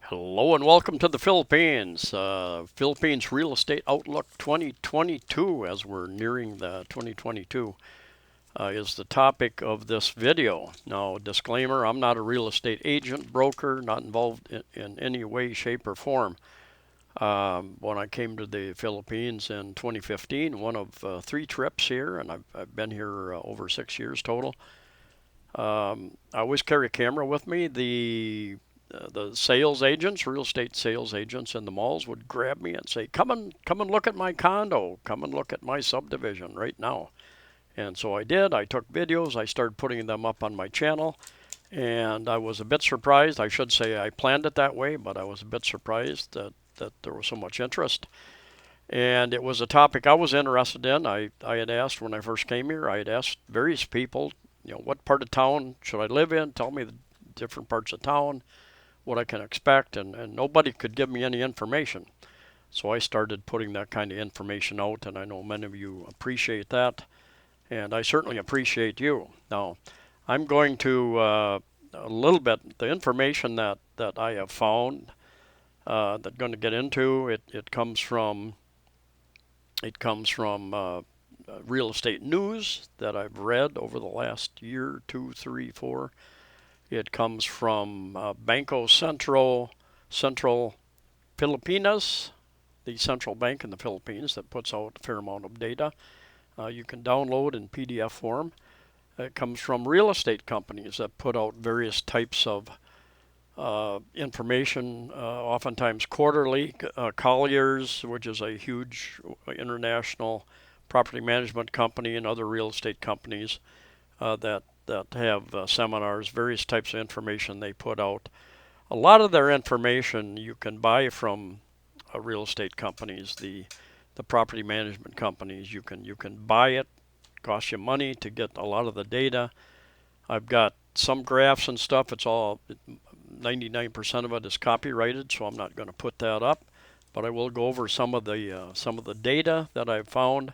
Hello and welcome to the Philippines. Philippines Real Estate Outlook 2022, as we're nearing the 2022, is the topic of this video. Now, disclaimer, I'm not a real estate agent, broker, not involved in any way, shape, or form. When I came to the Philippines in 2015, one of three trips here, and I've been here over 6 years total. I always carry a camera with me. The sales agents, real estate sales agents in the malls would grab me and say, come and look at my condo. Come and look at my subdivision right now." And so I did. I took videos. I started putting them up on my channel. And I was a bit surprised. I should say I planned it that way, but I was a bit surprised that there was so much interest. And it was a topic I was interested in. I had asked when I first came here, I had asked various people, what part of town should I live in? Tell me the different parts of town, what I can expect, and nobody could give me any information. So I started putting that kind of information out, and I know many of you appreciate that, and I certainly appreciate you. Now, I'm going to a little bit the information that I have found that I'm going to get into. It comes from real estate news that I've read over the last year, 2, 3, 4. It comes from Banco Central Filipinas, the central bank in the Philippines that puts out a fair amount of data. You can download in PDF form. It comes from real estate companies that put out various types of information, oftentimes quarterly. Colliers, which is a huge international property management company, and other real estate companies that have seminars, various types of information they put out. A lot of their information you can buy from real estate companies, the property management companies. You can buy it. Costs you money to get a lot of the data. I've got some graphs and stuff. It's all 99% of it is copyrighted, so I'm not going to put that up. But I will go over some of the data that I've found.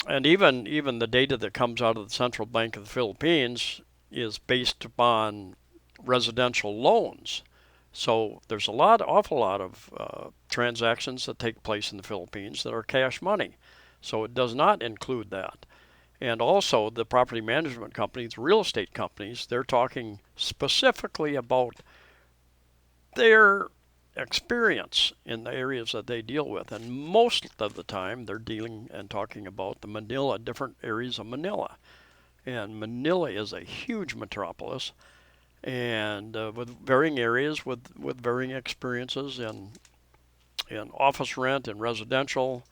And even the data that comes out of the Central Bank of the Philippines is based upon residential loans. So there's awful lot of transactions that take place in the Philippines that are cash money. So it does not include that. And also the property management companies, real estate companies, they're talking specifically about their experience in the areas that they deal with. And most of the time they're dealing and talking about the Manila, different areas of Manila. And Manila is a huge metropolis, and with varying areas, with varying experiences in office rent and residential,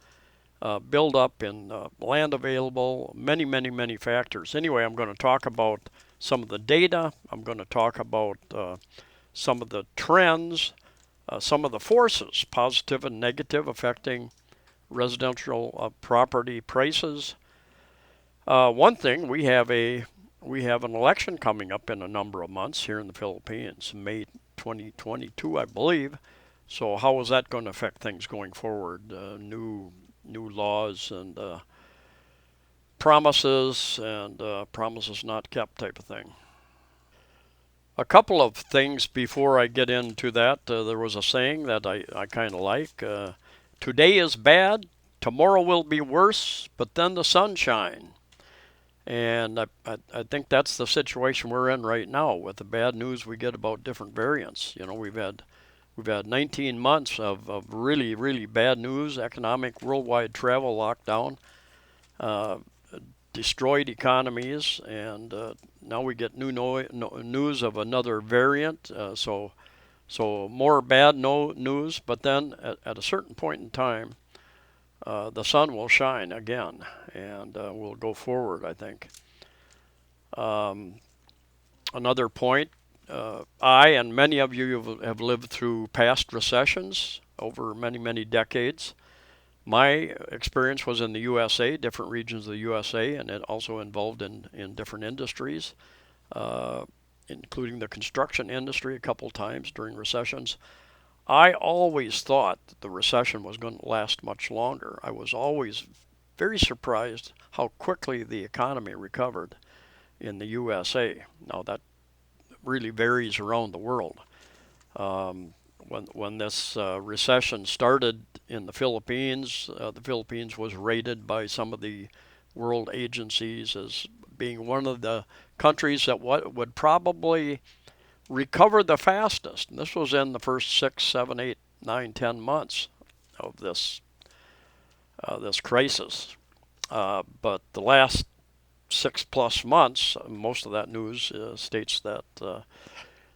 build up in land available, many factors. Anyway, I'm going to talk about some of the data. I'm going to talk about some of the trends, some of the forces, positive and negative, affecting residential property prices. One thing, we have an election coming up in a number of months here in the Philippines, May 2022, I believe. So how is that going to affect things going forward? New laws and promises and promises not kept type of thing. A couple of things before I get into that. There was a saying that I kind of like. Today is bad, tomorrow will be worse, but then the sunshine. And I think that's the situation we're in right now with the bad news we get about different variants. We've had 19 months of really bad news, economic worldwide travel lockdown, uh, destroyed economies, and now we get news of another variant. So more bad news, but then at a certain point in time, the sun will shine again, and we'll go forward, I think. Um, Another point, I and many of you have lived through past recessions over many decades. My experience was in the USA, different regions of the USA, and it also involved in different industries, uh, including the construction industry a couple times during recessions. I always thought that the recession was going to last much longer. I was always very surprised how quickly the economy recovered in the USA. Now, that really varies around the world. Um, when this recession started in the Philippines was rated by some of the world agencies as being one of the countries that would probably recover the fastest. And this was in the first 6, 7, 8, 9, 10 months of this crisis. But the last 6+ months, most of that news states that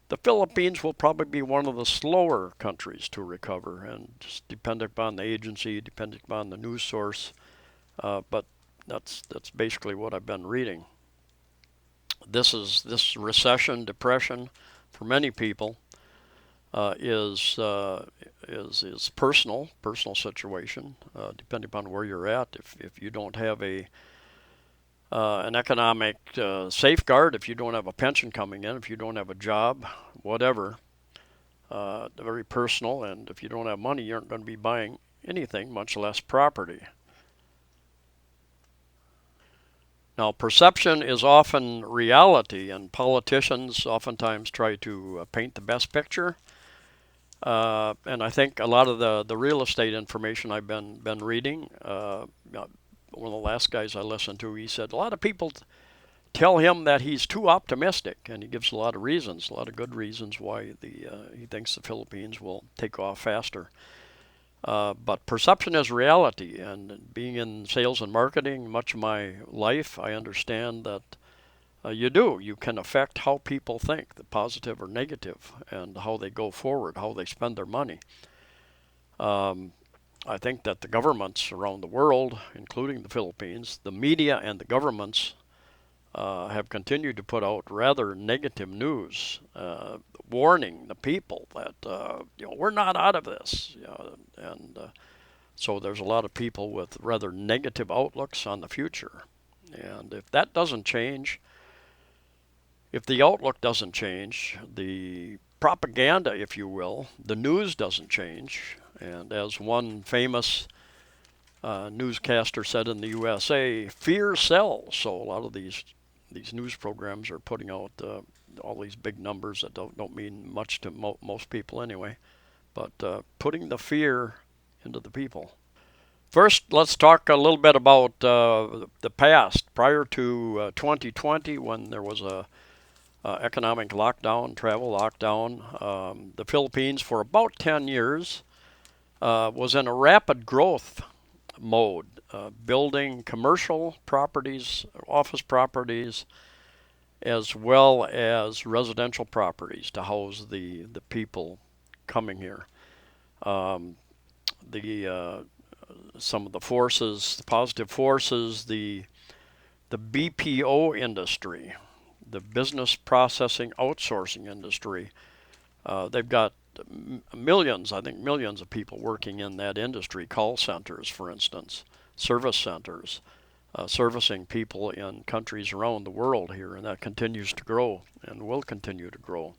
the Philippines will probably be one of the slower countries to recover, and just depending upon the agency, depending upon the news source. But that's basically what I've been reading. This recession, depression, for many people, is personal situation, depending upon where you're at. If you don't have an economic safeguard, if you don't have a pension coming in, if you don't have a job, whatever, very personal. And if you don't have money, you aren't going to be buying anything, much less property. Now, perception is often reality, and politicians oftentimes try to paint the best picture. And I think a lot of the real estate information I've been reading, one of the last guys I listened to, he said a lot of people tell him that he's too optimistic, and he gives a lot of reasons, a lot of good reasons why he thinks the Philippines will take off faster. But perception is reality, and being in sales and marketing much of my life, I understand that you can affect how people think, the positive or negative, and how they go forward, how they spend their money. Um, I think that the governments around the world, including the Philippines, the media and the governments have continued to put out rather negative news, warning the people that we're not out of this. And so there's a lot of people with rather negative outlooks on the future. And if that doesn't change, if the outlook doesn't change, the propaganda, if you will, the news doesn't change. And as one famous newscaster said in the USA, fear sells. So a lot of these news programs are putting out all these big numbers that don't mean much to most people anyway, but putting the fear into the people. First, let's talk a little bit about the past. Prior to 2020, when there was a economic lockdown, travel lockdown, the Philippines for about 10 years was in a rapid growth mode, building commercial properties, office properties, as well as residential properties to house the people coming here. Um, the Some of the forces, the positive forces, the BPO industry, the business processing outsourcing industry. They've got millions, I think millions of people working in that industry, call centers, for instance, service centers, servicing people in countries around the world here, and that continues to grow and will continue to grow.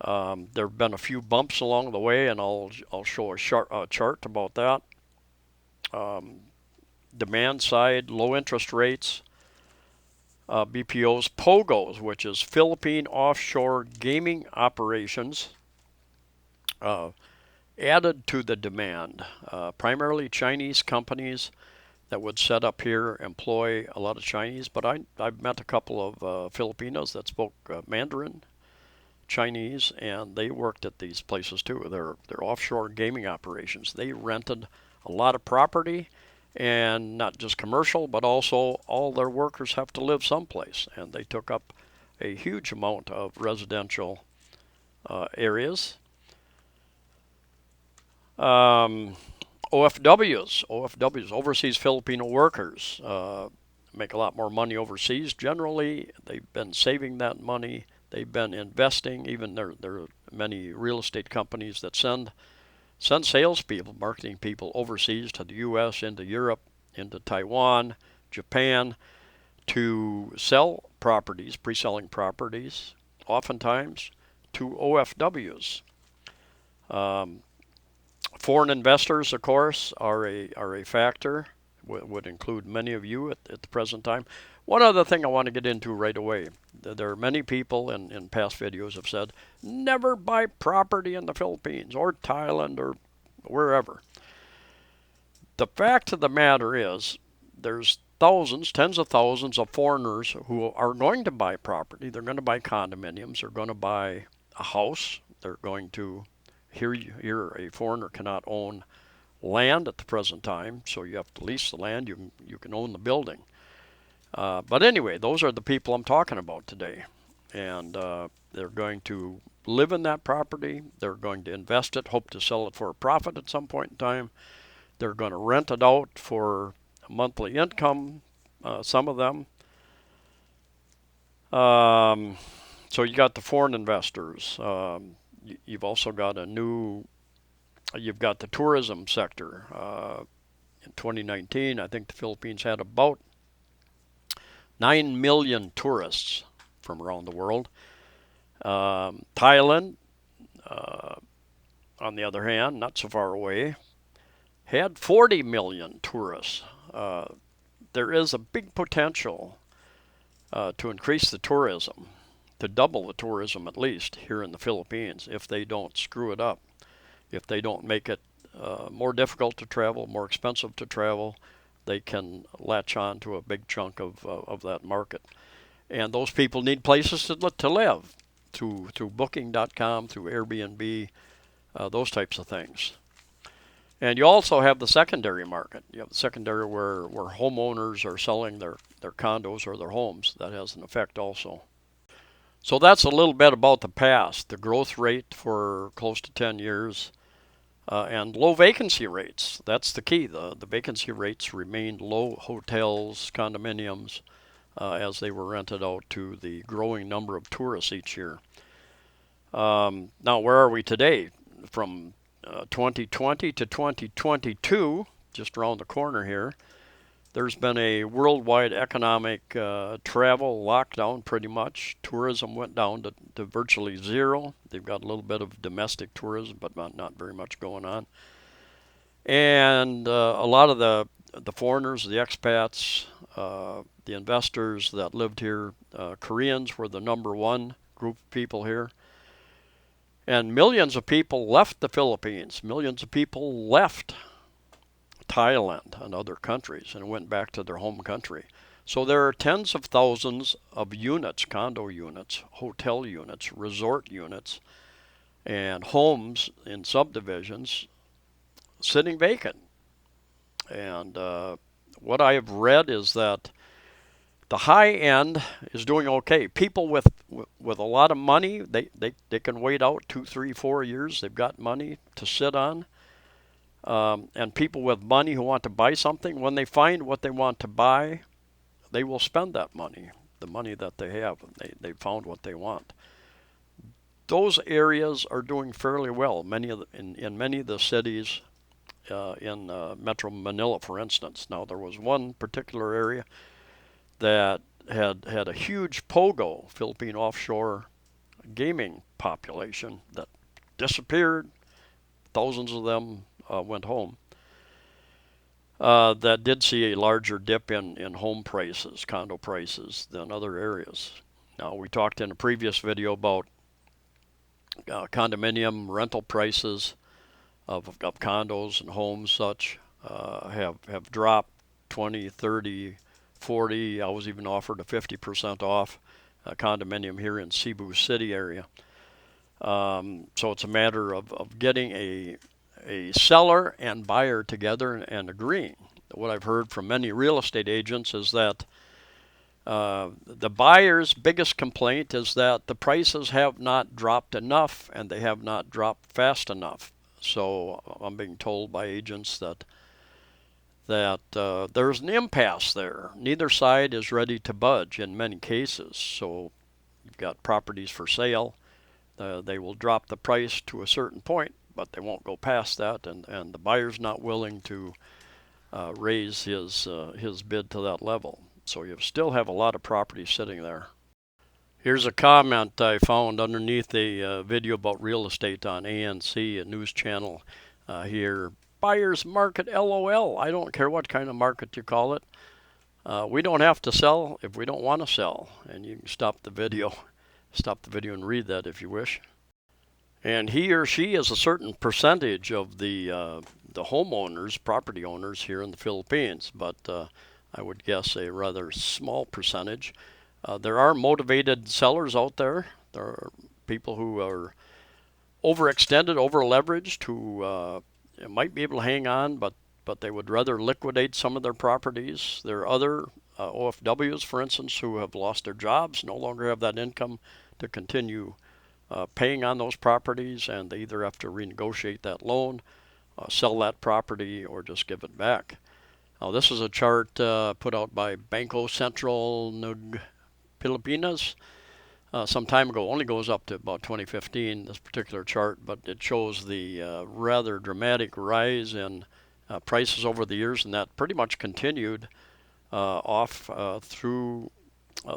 There have been a few bumps along the way, and I'll show a chart about that. Um, Demand side, low interest rates, BPOs, POGOs, which is Philippine Offshore Gaming Operations, added to the demand. Primarily Chinese companies that would set up here, employ a lot of Chinese, but I've met a couple of Filipinos that spoke Mandarin, Chinese, and they worked at these places too. They're offshore gaming operations. They rented a lot of property, and not just commercial, but also all their workers have to live someplace, and they took up a huge amount of residential areas. Um, OFWs, overseas Filipino workers, make a lot more money overseas. Generally, they've been saving that money. They've been investing. Even there are many real estate companies that send salespeople, marketing people overseas to the U.S., into Europe, into Taiwan, Japan, to sell properties, pre-selling properties, oftentimes to OFWs. Um, Foreign investors, of course, are a factor. Would include many of you at the present time. One other thing I want to get into right away. There are many people in past videos have said, never buy property in the Philippines or Thailand or wherever. The fact of the matter is, there's thousands, tens of thousands of foreigners who are going to buy property. They're going to buy condominiums. They're going to buy a house. They're going to, here a foreigner cannot own land at the present time, so you have to lease the land. You can own the building. But anyway, those are the people I'm talking about today. And they're going to live in that property. They're going to invest it, hope to sell it for a profit at some point in time. They're going to rent it out for a monthly income, some of them. So you got the foreign investors. You've also got you've got the tourism sector. In 2019, I think the Philippines had about 9 million tourists from around the world. Thailand, on the other hand, not so far away, had 40 million tourists. There is a big potential to increase the tourism, to double the tourism at least here in the Philippines if they don't screw it up, if they don't make it more difficult to travel, more expensive to travel. They can latch on to a big chunk of that market. And those people need places to live through Booking.com, through Airbnb, those types of things. And you also have the secondary market. You have the secondary where homeowners are selling their condos or their homes. That has an effect also. So that's a little bit about the past, the growth rate for close to 10 years, and low vacancy rates. That's the key. The vacancy rates remained low. Hotels, condominiums, as they were rented out to the growing number of tourists each year. Now, where are we today? From 2020 to 2022, just around the corner here, there's been a worldwide economic travel lockdown pretty much. Tourism went down to virtually zero. They've got a little bit of domestic tourism, but not very much going on. And a lot of the foreigners, the expats, the investors that lived here, Koreans were the #1 group of people here. And millions of people left the Philippines. Millions of people left Thailand and other countries and went back to their home country. So there are tens of thousands of units, condo units, hotel units, resort units, and homes in subdivisions sitting vacant. And what I have read is that the high end is doing okay. People with a lot of money, they can wait out 2, 3, 4 years. They've got money to sit on. And people with money who want to buy something, when they find what they want to buy, they will spend that money, the money that they have. They found what they want. Those areas are doing fairly well. In many of the cities in Metro Manila, for instance. Now, there was one particular area that had a huge POGO, Philippine offshore gaming population, that disappeared. Thousands of them went home. That did see a larger dip in home prices, condo prices, than other areas. Now, we talked in a previous video about condominium rental prices of condos and homes such have dropped 20, 30, 40. I was even offered a 50% off a condominium here in Cebu City area. So it's a matter of getting a seller and buyer together and agreeing. What I've heard from many real estate agents is that the buyer's biggest complaint is that the prices have not dropped enough and they have not dropped fast enough. So I'm being told by agents that there's an impasse there. Neither side is ready to budge in many cases. So you've got properties for sale. They will drop the price to a certain point, but they won't go past that, and the buyer's not willing to raise his bid to that level. So you still have a lot of property sitting there. Here's a comment I found underneath a video about real estate on ANC, a news channel here. Buyer's market LOL. I don't care what kind of market you call it. We don't have to sell if we don't want to sell, and you can stop the video and read that if you wish. And he or she is a certain percentage of the homeowners, property owners here in the Philippines, but I would guess a rather small percentage. There are motivated sellers out there. There are people who are overextended, over-leveraged, who might be able to hang on, but they would rather liquidate some of their properties. There are other OFWs, for instance, who have lost their jobs, no longer have that income to continue paying on those properties, and they either have to renegotiate that loan, sell that property, or just give it back. Now, this is a chart put out by Banco Central ng Pilipinas some time ago. Only goes up to about 2015, this particular chart, but it shows the rather dramatic rise in prices over the years, and that pretty much continued off through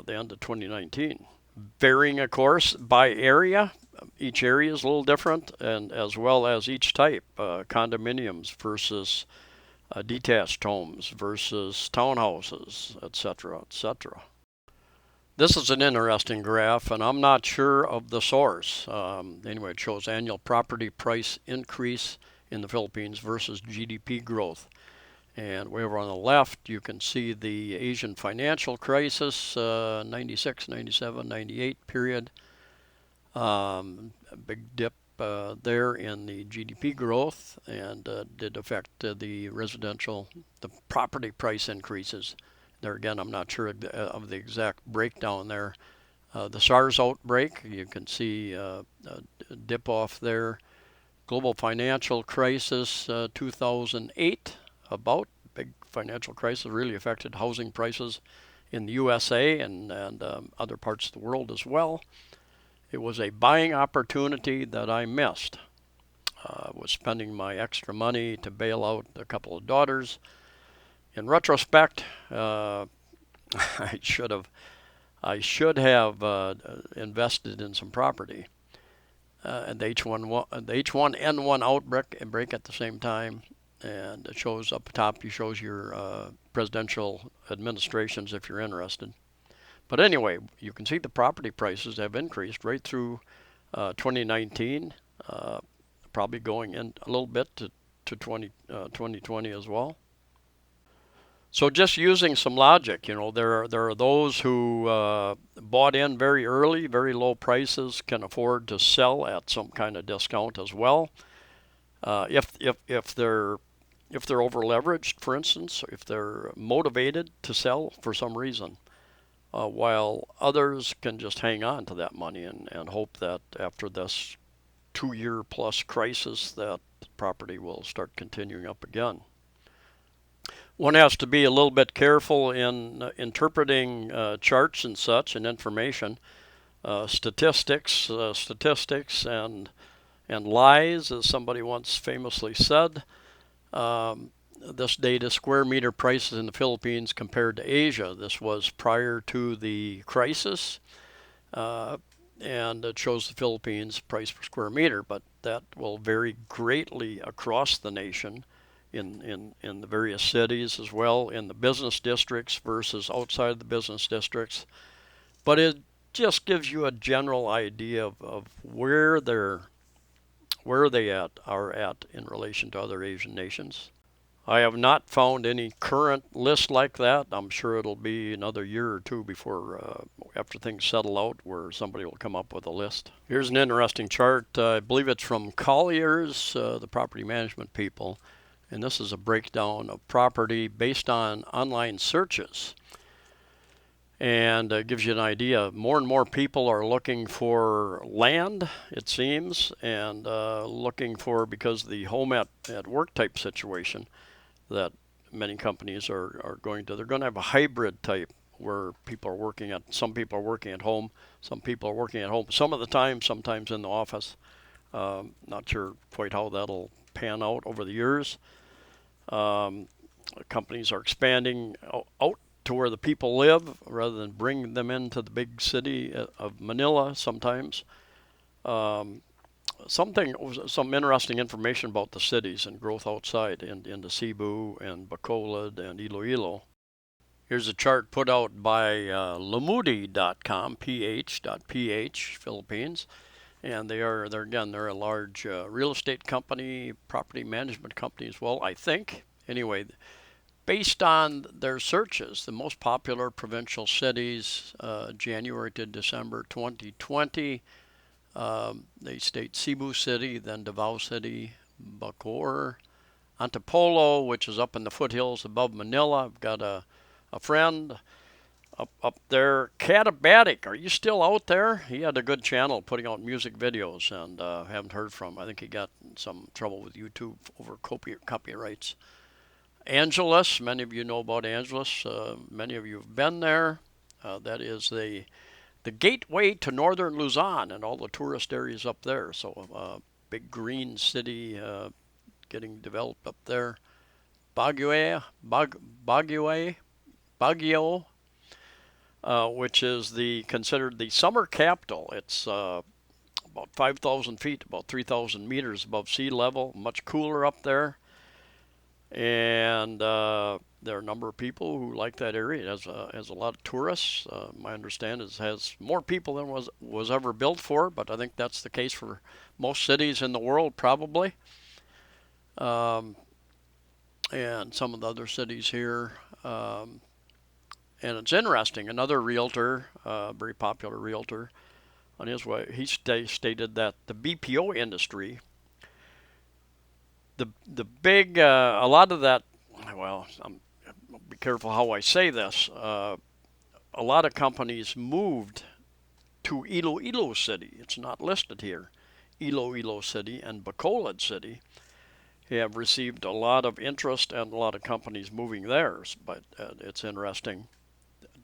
the end of 2019. Varying, of course, by area. Each area is a little different, and as well as each type, condominiums versus detached homes versus townhouses, etc., etc. This is an interesting graph, and I'm not sure of the source. Anyway, it shows annual property price increase in the Philippines versus GDP growth. And way over on the left, you can see the Asian financial crisis, 96, 97, 98 period. A big dip there in the GDP growth, and did affect the property price increases. There again, I'm not sure of the exact breakdown there. The SARS outbreak, you can see a dip off there. Global financial crisis, 2008, about big financial crisis, really affected housing prices in the USA and other parts of the world as well. It was a buying opportunity that I missed. I was spending my extra money to bail out a couple of daughters. In retrospect, I should have invested in some property. And the H1N1 outbreak at the same time, and it shows up top. It shows your presidential administrations if you're interested. But anyway, you can see the property prices have increased right through 2019, probably going in a little bit to 2020 as well. So just using some logic, there are those who bought in very early, very low prices, can afford to sell at some kind of discount as well. If they're over leveraged, for instance, if they're motivated to sell for some reason. While others can just hang on to that money and hope that after this 2-year plus crisis that property will start continuing up again. One has to be a little bit careful in interpreting charts and such and information. Statistics and lies, as somebody once famously said. This data, square meter prices in the Philippines compared to Asia. This was prior to the crisis, and it shows the Philippines price per square meter, but that will vary greatly across the nation in the various cities as well, in the business districts versus outside the business districts. But it just gives you a general idea of where they are at in relation to other Asian nations. I have not found any current list like that. I'm sure it'll be another year or two before, after things settle out, where somebody will come up with a list. Here's an interesting chart. I believe it's from Colliers, the property management people. And this is a breakdown of property based on online searches. And it gives you an idea. More and more people are looking for land, it seems, and looking for, because the home at work type situation that many companies are going to. They're going to have a hybrid type where some people are working at home, some people are working at home some of the time, sometimes in the office. Not sure quite how that'll pan out over the years. Companies are expanding out to where the people live rather than bring them into the big city of Manila sometimes. Some interesting information about the cities and growth outside into Cebu and Bacolod and Iloilo. Here's a chart put out by lamudi.com, ph.ph, Philippines. And they're a large real estate company, property management company as well, I think. Anyway, based on their searches, the most popular provincial cities, January to December 2020, they state Cebu City, then Davao City, Bacoor, Antipolo, which is up in the foothills above Manila. I've got a friend up there. Catabatic, are you still out there? He had a good channel putting out music videos, and haven't heard from him. I think he got some trouble with YouTube over copyrights. Angeles, many of you know about Angeles. Many of you have been there. That is the gateway to northern Luzon and all the tourist areas up there. So big green city getting developed up there. Baguio, which is considered the summer capital. It's about 5,000 feet, about 3,000 meters above sea level. Much cooler up there, and there are a number of people who like that area. It has a lot of tourists. My understanding is it has more people than was ever built for, but I think that's the case for most cities in the world, probably. And some of the other cities here. And it's interesting. Another realtor, very popular realtor, on his way, he stated that the BPO industry, the big, a lot of that. Well, be careful how I say this. A lot of companies moved to Iloilo City. It's not listed here. Iloilo City and Bacolod City have received a lot of interest and a lot of companies moving there. But it's interesting.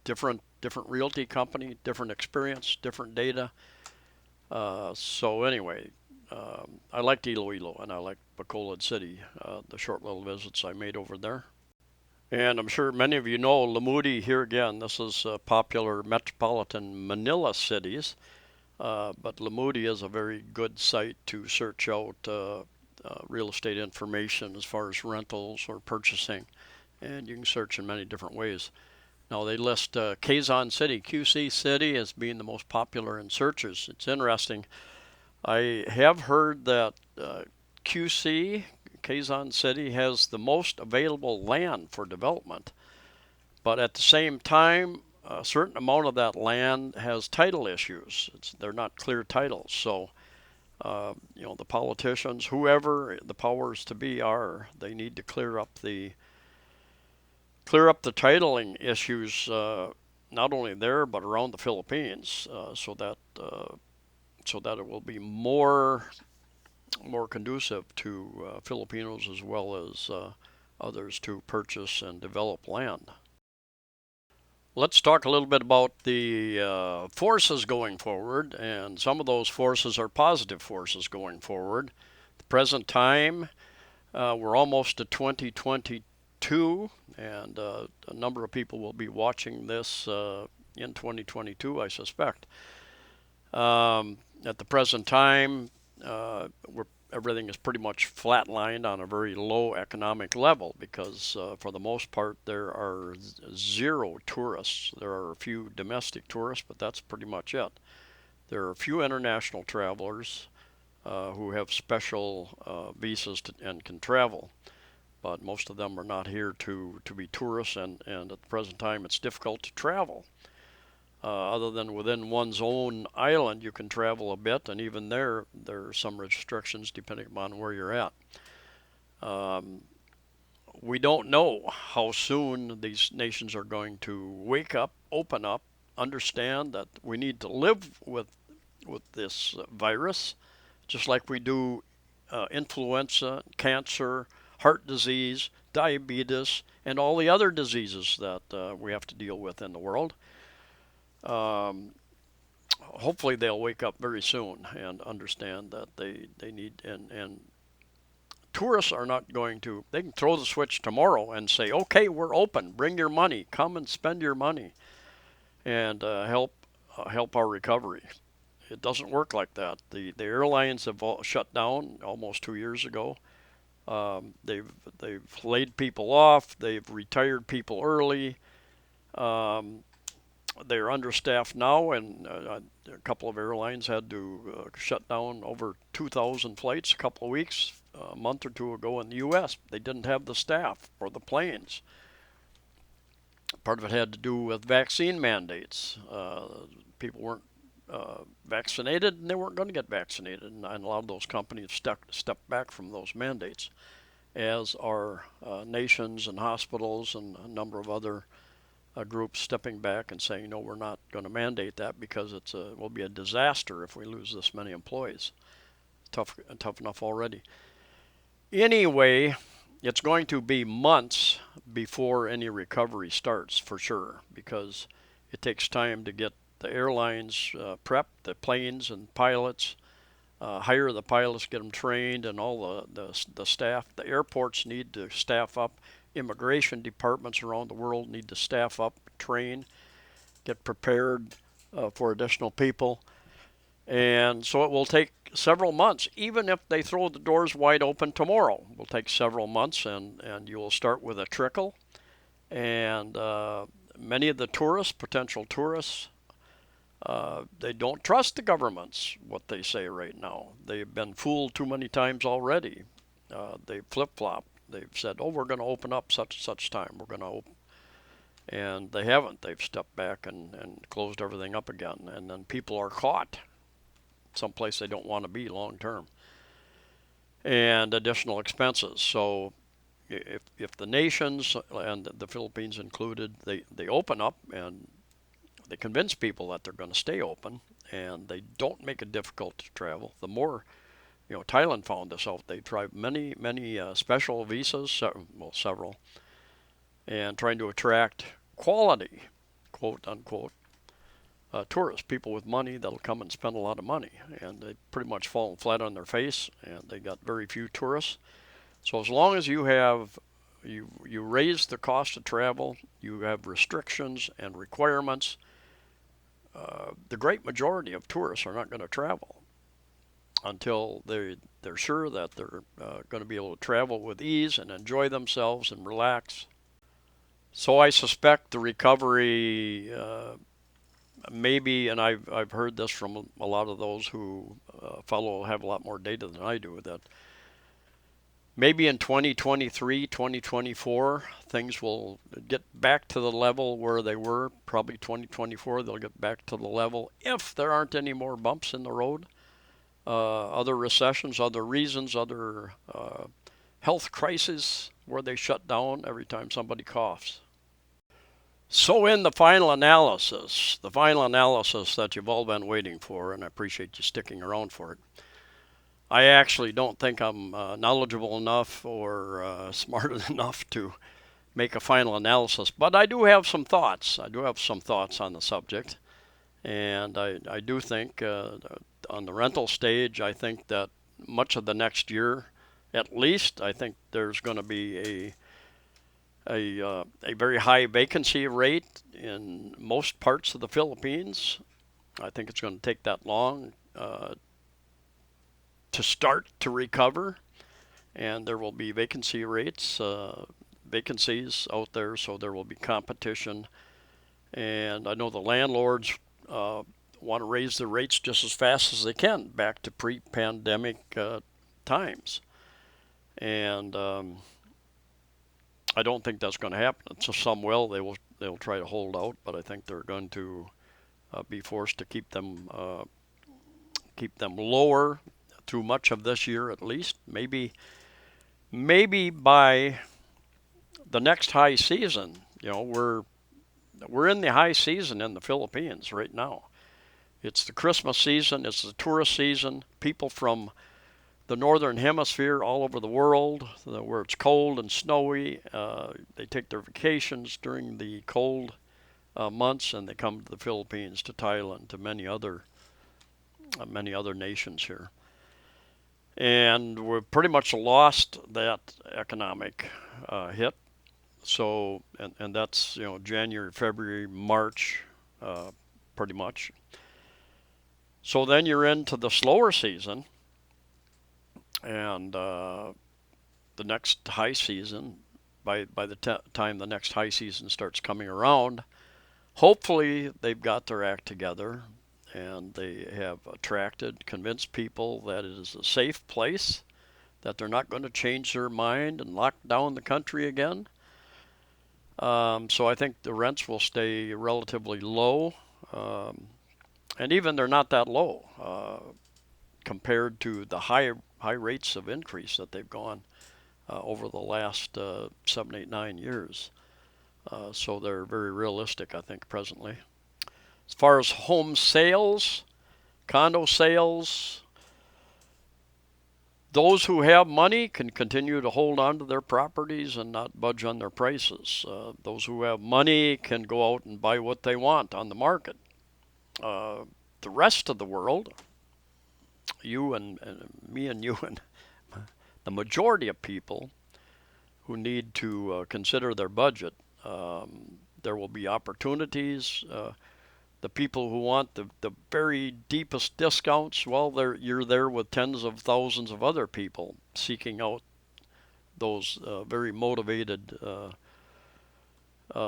Different realty company, different experience, different data. So anyway, I liked Iloilo and I liked Bacolod City, the short little visits I made over there. And I'm sure many of you know Lamudi here again. This is popular metropolitan Manila cities, but Lamudi is a very good site to search out real estate information as far as rentals or purchasing, and you can search in many different ways. Now they list Quezon City, QC City, as being the most popular in searches. It's interesting. I have heard that QC, Quezon City, has the most available land for development, but at the same time, a certain amount of that land has title issues. They're not clear titles, so the politicians, whoever the powers to be are, they need to clear up the titling issues, not only there but around the Philippines, so that it will be more conducive to Filipinos as well as others to purchase and develop land. Let's talk a little bit about the forces going forward, and some of those forces are positive forces going forward. At the present time, we're almost to 2022, and a number of people will be watching this in 2022, I suspect. At the present time, everything is pretty much flatlined on a very low economic level because, for the most part, there are zero tourists. There are a few domestic tourists, but that's pretty much it. There are a few international travelers who have special visas and can travel, but most of them are not here to be tourists, and at the present time it's difficult to travel. Other than within one's own island, you can travel a bit, and even there are some restrictions depending upon where you're at. We don't know how soon these nations are going to wake up, open up, understand that we need to live with this virus, just like we do influenza, cancer, heart disease, diabetes, and all the other diseases that we have to deal with in the world. Hopefully they'll wake up very soon and understand that they need, and tourists are not going to, they can throw the switch tomorrow and say, okay, we're open, bring your money, come and spend your money, and help our recovery. It doesn't work like that. The airlines have all shut down almost 2 years ago. They've laid people off, they've retired people early. They're understaffed now, and a couple of airlines had to shut down over 2,000 flights a couple of weeks, a month or two ago in the U.S. They didn't have the staff or the planes. Part of it had to do with vaccine mandates. People weren't vaccinated, and they weren't going to get vaccinated, and a lot of those companies stepped back from those mandates, as are nations and hospitals and a number of other groups stepping back and saying, no, we're not going to mandate that because it will be a disaster if we lose this many employees. Tough enough already. Anyway, it's going to be months before any recovery starts for sure, because it takes time to get the airlines prepped, the planes and pilots, hire the pilots, get them trained, and all the staff. The airports need to staff up. Immigration departments around the world need to staff up, train, get prepared for additional people. And so it will take several months, even if they throw the doors wide open tomorrow. It will take several months, and you will start with a trickle. And many of the tourists, potential tourists, they don't trust the governments, what they say right now. They've been fooled too many times already. They flip-flop. They've said, oh, we're going to open up such and such time. We're going to open. And they haven't. They've stepped back and closed everything up again. And then people are caught someplace they don't want to be long term. And additional expenses. So if the nations, and the Philippines included, they open up and they convince people that they're going to stay open, and they don't make it difficult to travel, the more, Thailand found this out. They tried many special visas, several, and trying to attract quality, quote unquote, tourists, people with money that'll come and spend a lot of money. And they pretty much fallen flat on their face, and they got very few tourists. So as long as you have, you raise the cost of travel, you have restrictions and requirements, the great majority of tourists are not going to travel until they're sure that they're going to be able to travel with ease and enjoy themselves and relax. So I suspect the recovery maybe, and I've heard this from a lot of those who have a lot more data than I do, that maybe in 2023, 2024, things will get back to the level where they were. Probably 2024, they'll get back to the level if there aren't any more bumps in the road. Other recessions, other reasons, other health crises where they shut down every time somebody coughs. So in the final analysis that you've all been waiting for, and I appreciate you sticking around for it, I actually don't think I'm knowledgeable enough or smart enough to make a final analysis, but I do have some thoughts. I do have some thoughts on the subject, and I do think on the rental stage, I think that much of the next year, at least, I think there's going to be a very high vacancy rate in most parts of the Philippines. I think it's going to take that long to start to recover, and there will be vacancies out there, so there will be competition. And I know the landlords want to raise the rates just as fast as they can back to pre-pandemic times. And I don't think that's going to happen. So some will. They'll try to hold out, but I think they're going to be forced to keep them lower through much of this year at least. Maybe by the next high season, we're in the high season in the Philippines right now. It's the Christmas season, it's the tourist season. People from the northern hemisphere all over the world, where it's cold and snowy, they take their vacations during the cold months, and they come to the Philippines, to Thailand, to many other nations here. And we've pretty much lost that economic hit. So, and that's, January, February, March, pretty much. So then you're into the slower season, and the next high season, by the time the next high season starts coming around, hopefully they've got their act together and they have convinced people that it is a safe place, that they're not going to change their mind and lock down the country again. So I think the rents will stay relatively low, and even they're not that low compared to the high rates of increase that they've gone over the last 7, 8, 9 years. So they're very realistic, I think, presently. As far as home sales, condo sales, those who have money can continue to hold on to their properties and not budge on their prices. Those who have money can go out and buy what they want on the market. The rest of the world, you and me and you and the majority of people who need to consider their budget, there will be opportunities. The people who want the very deepest discounts, well, you're there with tens of thousands of other people seeking out those very motivated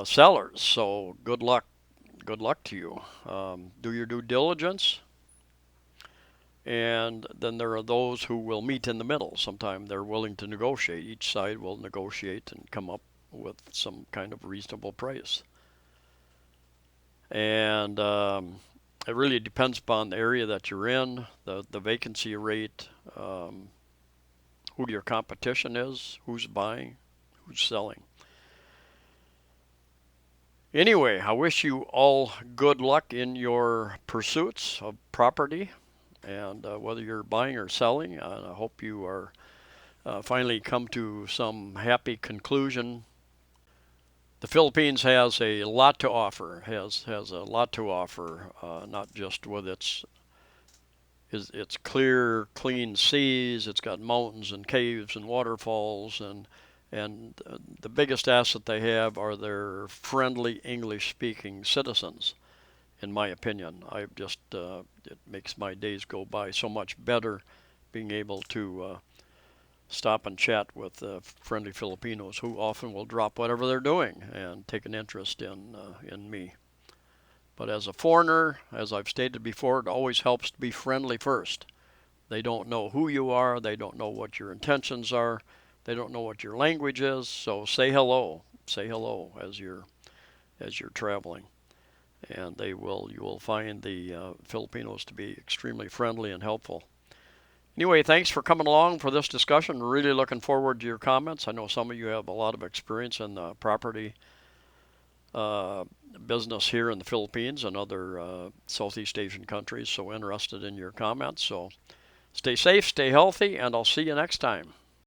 sellers. So good luck to you. Do your due diligence. And then there are those who will meet in the middle. Sometimes they're willing to negotiate. Each side will negotiate and come up with some kind of reasonable price. And it really depends upon the area that you're in, the vacancy rate, who your competition is, who's buying, who's selling. Anyway, I wish you all good luck in your pursuits of property, and whether you're buying or selling, I hope you are finally come to some happy conclusion. The Philippines has a lot to offer. Has a lot to offer, not just with its clear, clean seas. It's got mountains and caves and waterfalls, and the biggest asset they have are their friendly English-speaking citizens. In my opinion, I've just it makes my days go by so much better being able to stop and chat with friendly Filipinos who often will drop whatever they're doing and take an interest in me. But as a foreigner, as I've stated before, it always helps to be friendly first. They don't know who you are, they don't know what your intentions are, they don't know what your language is, so say hello as you're traveling. And you will find the Filipinos to be extremely friendly and helpful. Anyway, thanks for coming along for this discussion. Really looking forward to your comments. I know some of you have a lot of experience in the property business here in the Philippines and other Southeast Asian countries, so interested in your comments. So stay safe, stay healthy, and I'll see you next time.